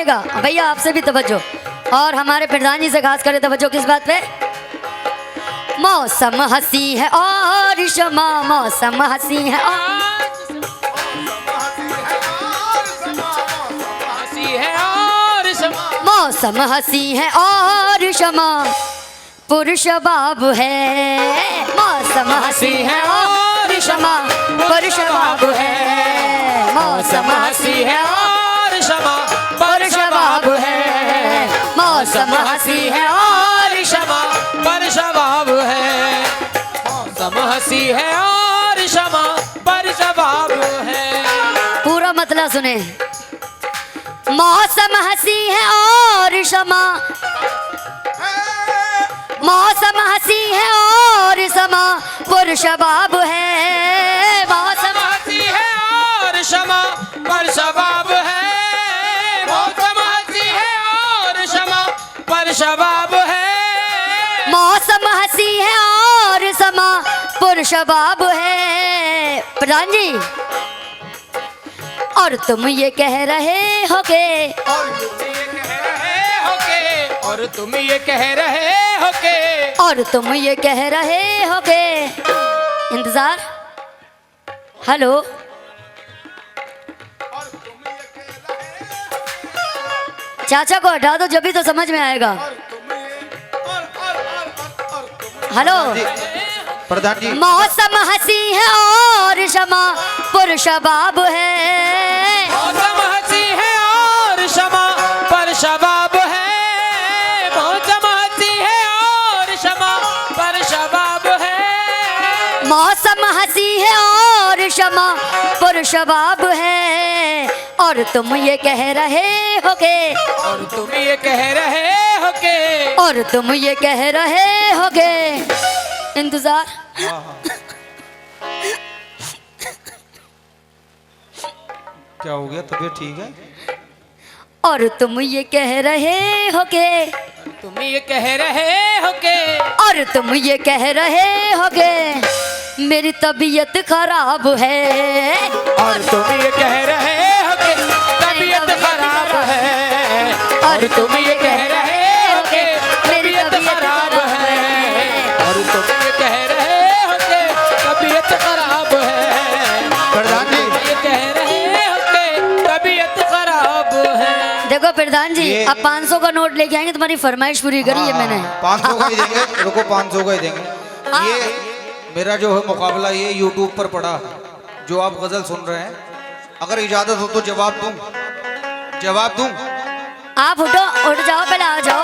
सुनिएगा भैया, आपसे भी तवज्जो और हमारे प्रधान जी से खास करे तवज्जो। किस बात पे? मौसम हंसी है और शमा, मौसम हंसी है और मौसम हंसी है और शमा पुरुष बाब है। मौसम हंसी है और शमा पुरुष बाब है। मौसम हंसी है और शमा पुरुष बाब है। मौसम हंसी है और शमा परश बाब है। मौसम हंसी है और शमा परश बाब है। पूरा मतलब सुने। मौसम हंसी है और शमा, मौसम हंसी है और शमा पुरुष बाब है। मौसम हंसी है और शमा परश बाब है। मौसम हंसी है और शमा परश बाब है। मौसम हंसी है और शमा पुरुष बाब है। प्रधान जी, और तुम ये कह रहे हो के, और तुम ये कह रहे हो के, और तुम ये कह रहे हो के। इंतजार। हेलो, चाचा को हटा दो जब भी तो समझ में आएगा। हेलो प्रधान जी, मौसम हंसी है और शमा पुरुष बाब है। मौसम हंसी है और शमा परश बाब है। मौसम हंसी है और शमा परश बाब है। मौसम हंसी है और शमा पुरुष बाब है। और तुम ये कह रहे हो के, और तुम ये कह रहे हो के, और तुम ये कह रहे हो के। इंतजार। क्या हो गया? तबीयत ठीक है? और तुम ये कह रहे हो के, तुम ये कह रहे हो के, और तुम ये कह रहे हो के मेरी तबीयत खराब है। और तुम ये कह रहे हो के तबीयत खराब है। और तुम ये कह रहे हो के तबीयत खराब है। और तुम ये कह रहे हो के तबीयत खराब है। प्रधान जी, ये कह रहे हो के तबीयत खराब है। देखो प्रधान जी, अब 500 का नोट लेके आएंगे, तुम्हारी फरमाइश पूरी करी है मैंने। 500 का ही देंगे। रुको, 500 का ही देंगे। ये मेरा जो है मुकाबला ये YouTube पर पड़ा, जो आप गजल सुन रहे हैं। अगर इजाजत हो तो जवाब दूं, जवाब दूं। आप उठो, उठ जाओ, पहले आ जाओ।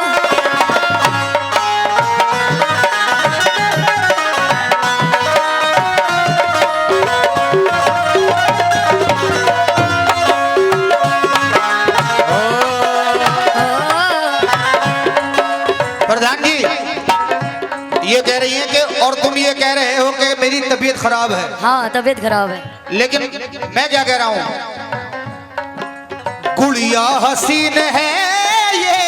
प्रधान जी, ये कह रही हैं कि और तुम ये कह रहे हो कि मेरी तबीयत खराब है। हाँ, तबीयत खराब है। लेकिन मैं क्या कह रहा हूं? गुड़िया हसीन है ये।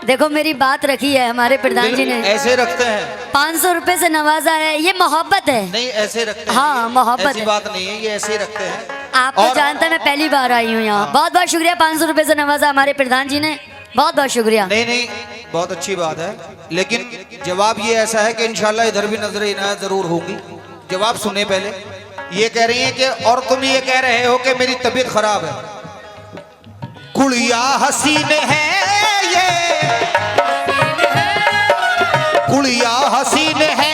देखो मेरी बात रखी है हमारे प्रधान जी ने। ऐसे रखते हैं? 500 रुपए से नवाजा है, ये मोहब्बत है। नहीं, ऐसे रखते हैं। हाँ, मोहब्बत ऐसी है। बात नहीं है, ये ऐसे ही रखते हैं। आपको और जानता है, मैं पहली बार आई हूँ यहाँ। बहुत बहुत शुक्रिया, 500 रुपए से नवाजा हमारे प्रधान जी ने, बहुत बहुत शुक्रिया। नहीं नहीं, बहुत अच्छी बात है। लेकिन जवाब ये ऐसा है कि इंशाल्लाह इधर भी नजर इनायत जरूर होगी। जवाब सुने पहले। ये कह रही हैं कि और तुम ये कह रहे हो कि मेरी तबीयत खराब है। गुड़िया हसीन है ये, गुड़िया हसीन है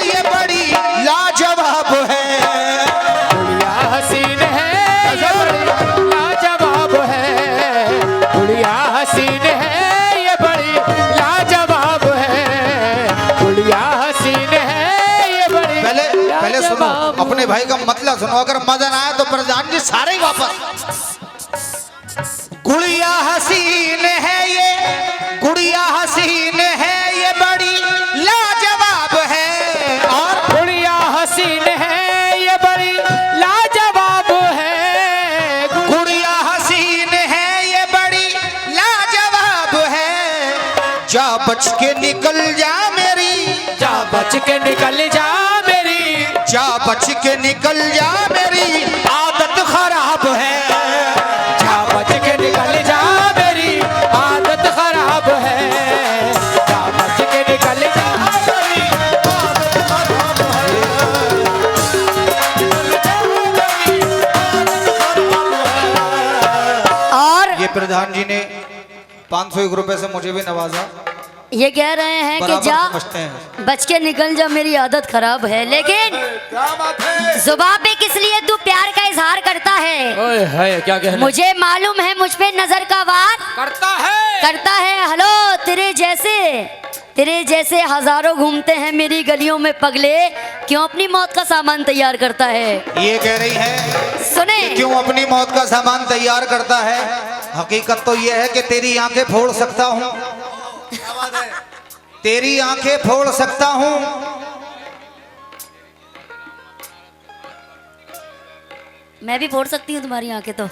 ये, बड़ी लाजवाब है। गुड़िया हसीन है ये बड़ी लाजवाब है। गुड़िया हसीन है ये बड़ी लाजवाब है। गुड़िया हसीन है ये बड़ी। पहले सुनो, अपने भाई का मतलब सुनो। अगर मजा ना आए तो प्रधान जी सारे ही वापस। गुड़िया हसीन है ये, गुड़िया हसीन है ये, बड़ी लाजवाब है। और गुड़िया हसीन है ये बड़ी लाजवाब है। गुड़िया हसीन है ये, बड़ी लाजवाब है। जा बच के निकल जा मेरी, जा बच के निकल जा मेरी, जा बच के निकल जा मेरी, आदत खराब है। जा प्रधान जी ने 501 रुपए से मुझे भी नवाजा। ये कह रहे हैं कि बराबर जा समझते हैं। बच के निकल जा, मेरी आदत खराब है। लेकिन क्या बात है? जुबान पे किस लिए तू प्यार का इजहार करता है? ओए है क्या कहना मुझे मालूम है मुझ पे नजर का वार करता है। हेलो, तेरे जैसे हजारों घूमते हैं मेरी गलियों में पगले, क्यों अपनी मौत का सामान तैयार करता है? ये कह रही है सुने, क्यों अपनी मौत का सामान तैयार करता है। हकीकत तो ये है कि तेरी आंखें फोड़ सकता हूँ, क्या बात है? तेरी आंखें फोड़ सकता हूँ। मैं भी फोड़ सकती हूँ तुम्हारी आंखें तो।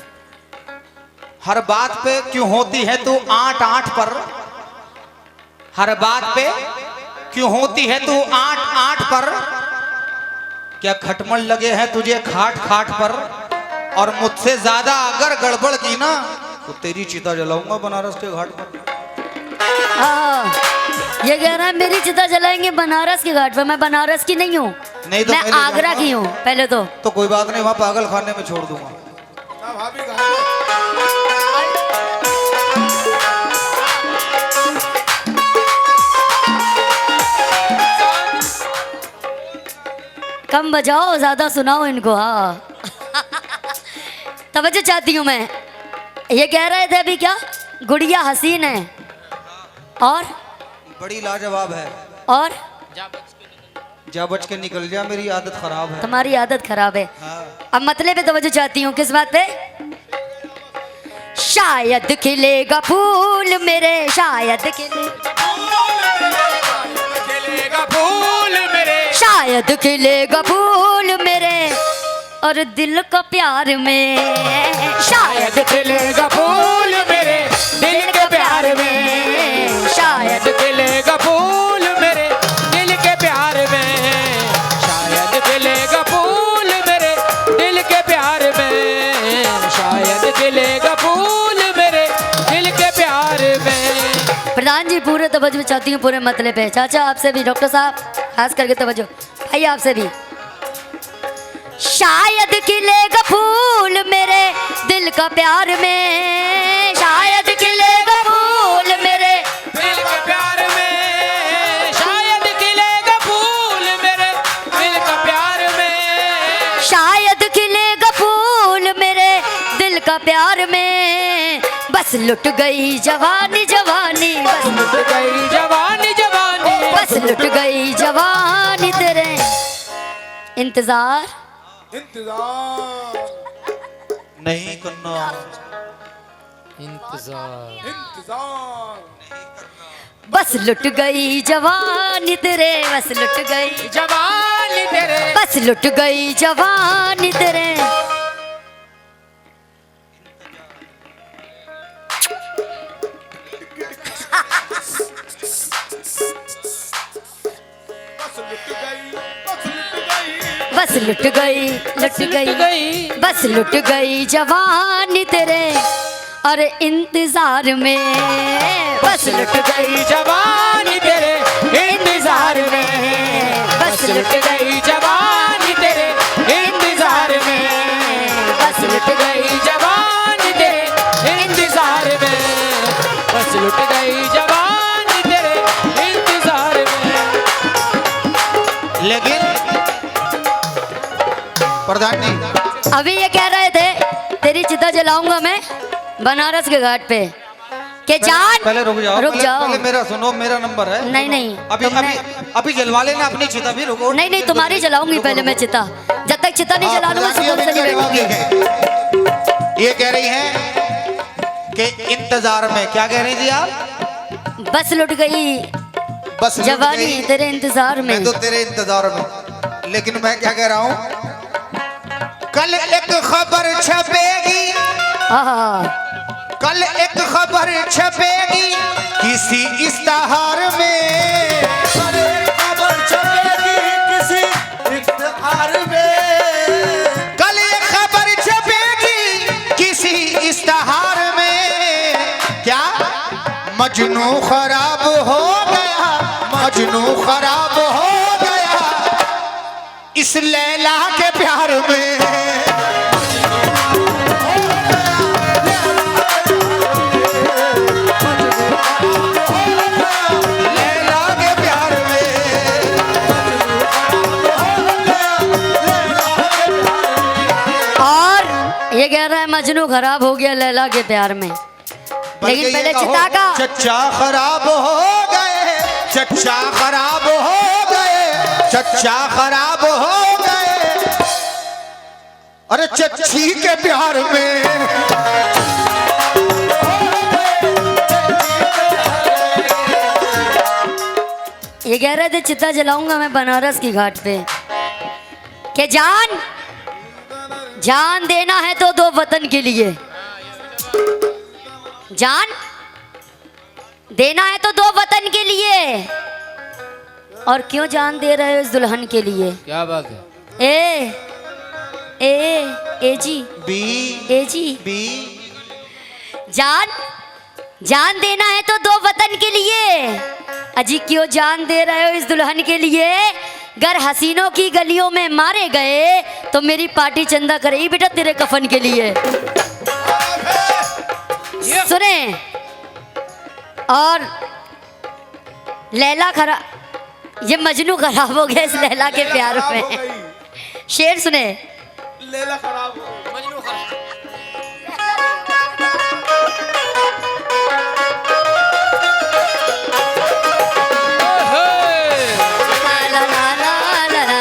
हर बात पे क्यों होती है तू आठ आठ पर, हर बात पे क्यों होती है तू आठ आठ पर। क्या खटमल लगे हैं तुझे खाट खाट पर, और मुझसे ज्यादा अगर गड़बड़ की ना तो तेरी चिता जलाऊंगा बनारस के घाट पर। हाँ, ये कह रहा है मेरी चिता जलाएंगे बनारस के घाट पर। मैं बनारस की नहीं हूँ, नहीं तो मैं पहले आगरा जाऊंगा। की हूँ पहले तो। तो कोई बात नहीं, वहां पागल खाने में छोड़ दूंगा। ना भाभी कहाँ है? कम बजाओ, ज्यादा सुनाओ इनको। हाँ तवज्जो चाहती हूँ मैं। ये कह रहे थे अभी क्या, गुड़िया हसीन है और बड़ी लाजवाब है, और जा बच के निकल जा, मेरी आदत खराब है। तुम्हारी आदत खराब है। हाँ। अब मतले पे तवज्जो चाहती हूँ। किस बात पे? शायद खिलेगा फूल मेरे, शायद खिलेगा फूल मेरे, शायद खिलेगा फूल मेरे और दिल का प्यार में। शायद खिलेगा फूल मेरे दिल के प्यार में, शायद खिलेगा फूल मेरे दिल के प्यार में, शायद खिलेगा फूल मेरे दिल के प्यार में, शायद खिलेगा फूल मेरे दिल के प्यार में। प्रधान जी पूरे तवज्जो चाहती हूँ पूरे मतले पे। चाचा आपसे भी, डॉक्टर साहब खास करके तवज्जो, भाई आपसे भी। शायद खिलेगा फूल मेरे दिल का प्यार में, शायद खिलेगा फूल मेरे दिल के प्यार में, शायद खिलेगा फूल मेरे दिल का प्यार में, शायद खिलेगा फूल मेरे दिल का प्यार में। बस लुट गई जवानी जवानी, बस लुट गई जवानी जवानी, बस लुट गई जवानी तेरे इंतजार इंतजार नहीं करना, इंतजार इंतजार। बस लुट गई जवानी तेरे, बस लुट गई, जवानी तेरे, बस लुट गई जवानी तेरे। बस लुट गई, बस लुट गई। बस लुट गई, बस लुट गई जवानी तेरे और इंतजार में। बस लुट गई जवानी तेरे इंतजार में, बस लुट गई जवानी तेरे इंतजार में, बस लुट गई जवानी तेरे इंतजार में, बस लुट गई जवानी तेरे इंतजार में। लेकिन प्रधान जी अभी ये कह रहे थे तेरी चिता जलाऊंगा मैं बनारस के घाट पे। के जान पहले रुक जाओ, रुक जाओ। पहले मेरा सुनो, मेरा नंबर है। नहीं नहीं अभी तुमने- अभी जलवा लेना अपनी चिता भी। रुको नहीं नहीं तुम्हारी जलाऊंगी रुको, पहले रुको। मैं चिता। जब तक चिता नहीं हाँ, जला लूंगा प्रधान जी, सुकून से नहीं अभी जवाब बैठूंगी। देखें। ये कह रही है कि इंतजार में, क्या कह रही थी आप? बस लुट गई बस लुट जवानी गई। तेरे इंतजार में। मैं तो तेरे इंतजार में, लेकिन मैं क्या कह रहा हूँ, कल एक खबर छपेगी, आहा, कल एक खबर छपेगी किसी इश्तहार में, कल एक खबर छपेगी किसी इश्तिहार में। कल एक खबर छपेगी किसी इश्तहार में। क्या मजनू खराब हो गया, मजनू खराब हो गया इस लैला के प्यार में। मजनू खराब हो गया लैला के प्यार में। बल्कि लेकिन ये पहले कहो, चिता का चच्चा खराब हो गए, चच्चा खराब हो गए, चच्चा खराब हो गए, अरे चच्ची के प्यार में। ये कह रहे थे चिता जलाऊंगा मैं बनारस की घाट पे। कि जान जान देना है तो दो वतन के लिए, जान देना है तो दो वतन के लिए, और क्यों जान दे रहे हो इस दुल्हन के लिए? क्या बात है? ए जी बी ए जी बी जान देना है तो दो वतन के लिए, अजी क्यों जान दे रहे हो इस दुल्हन के लिए? गर हसीनों की गलियों में मारे गए तो मेरी पार्टी चंदा करेगी बेटा तेरे कफन के लिए। सुने, और लैला खराब, ये मजनू खराब हो गया इस लैला के प्यार में। शेर सुने, लैला खराब हो गई। ला ला ला ला ला।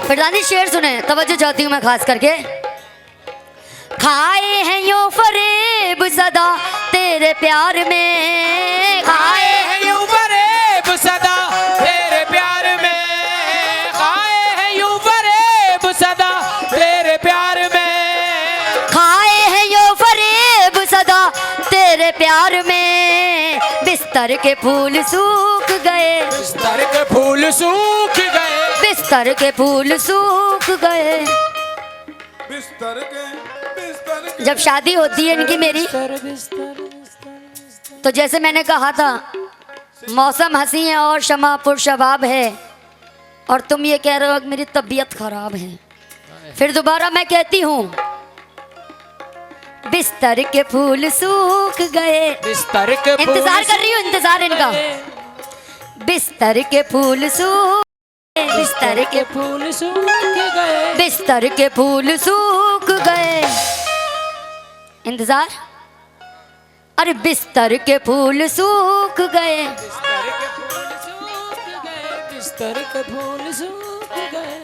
प्रधानी शेर सुने, तवज्जो चाहती हूँ मैं खास करके। खाए हैं यो फरेब सदा तेरे प्यार में, खाए हैं यूं फरेब सदा तेरे प्यार में, खाए हैं यूं फरेब सदा तेरे प्यार में, खाए हैं यो फरेब सदा तेरे प्यार में, बिस्तर के फूल सूख गए, बिस्तर के फूल सूख गए, बिस्तर के फूल सूख गए। बिस्तर के जब शादी होती है इनकी मेरी, तो जैसे मैंने कहा था मौसम हंसी है और शमा पुरशबाब है, और तुम ये कह रहे हो कि मेरी तबीयत खराब है। फिर दोबारा मैं कहती हूँ, बिस्तर के फूल सूख गए। बिस्तर के फूल इंतजार कर रही हूँ, इंतजार इनका। बिस्तर के फूल सूख, बिस्तर के फूल सूख गए, बिस्तर के फूल सूख गए। इंतजार, अरे बिस्तर के फूल सूख गए। बिस्तर के फूल सूख गए।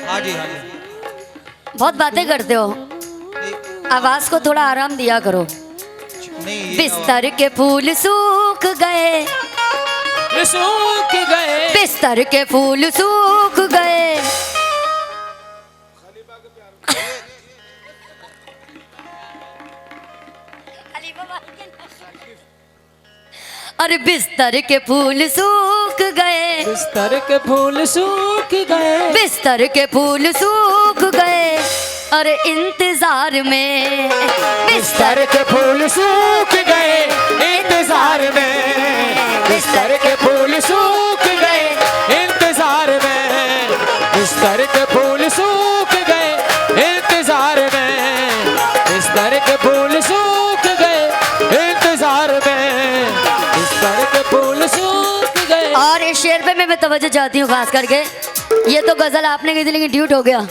हाँ जी हाँ जी। बहुत बातें करते हो, आवाज को थोड़ा आराम दिया करो। नहीं ये बिस्तर के फूल सूख गए, सूख गए, बिस्तर के फूल सूख गए। अरे बिस्तर के फूल सूख गए, बिस्तर के फूल सूख गए, बिस्तर के फूल सूख गए। अरे इंतजार में बिस्तर के फूल सूख गए, इंतजार में, बिस्तर के फूल सूख गए, इंतजार में, बिस्तर के फूल सूख गए, इंतजार में, बिस्तर के फूल सूख गए, इंतजार में, बिस्तर के फूल सूख गए। और इस शेर पे मैं तवज्जो चाहती हूँ खास करके। ये तो गजल आपने कही थी लेकिन ड्यूट हो गया।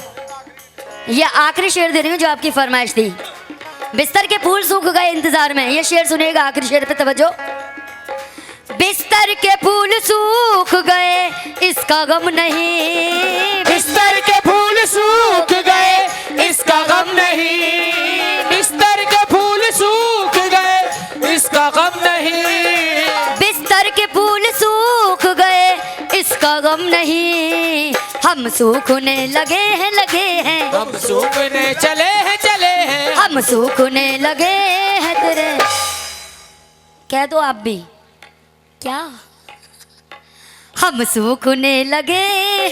ये आखिरी शेर दे रही हूँ जो आपकी फरमाइश थी। बिस्तर के फूल सूख गए इंतजार में, ये शेर सुनिएगा आखिरी शेर पे तवज्जो। बिस्तर के फूल सूख गए इसका गम नहीं, बिस्तर के फूल सूख गए, इसका गम नहीं, बिस्तर के फूल सूख गए, इसका गम नहीं, बिस्तर के फूल सूख गए इसका गम नहीं। हम सूखने लगे हैं, हम सूखने चले हैं, हम सूखने लगे हैं तेरे। कह दो आप भी क्या? हम सूखने लगे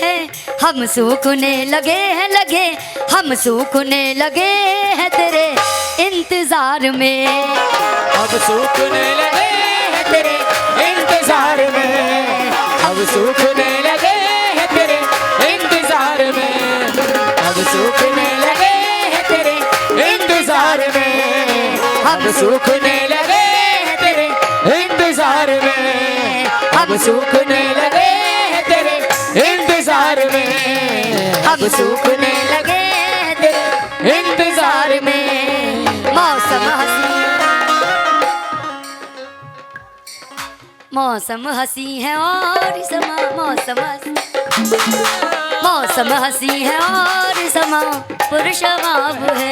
हैं, हम सूखने लगे हैं, हम सूखने लगे हैं तेरे इंतजार में। हम सूखने लगे हैं तेरे इंतजार इंतजार में, अब सूखने लगे हैं तेरे इंतजार में, अब सूखने लगे हैं तेरे इंतजार में, अब सूखने लगे हैं तेरे इंतजार में, अब सूखने लगे हैं तेरे इंतजार में, अब सूखने लगे हैं तेरे इंतजार में। मौसम हसी, मौसम हसी है और समा, मौसम हसी, मौसम हसी है और समा पुरुष बाब है।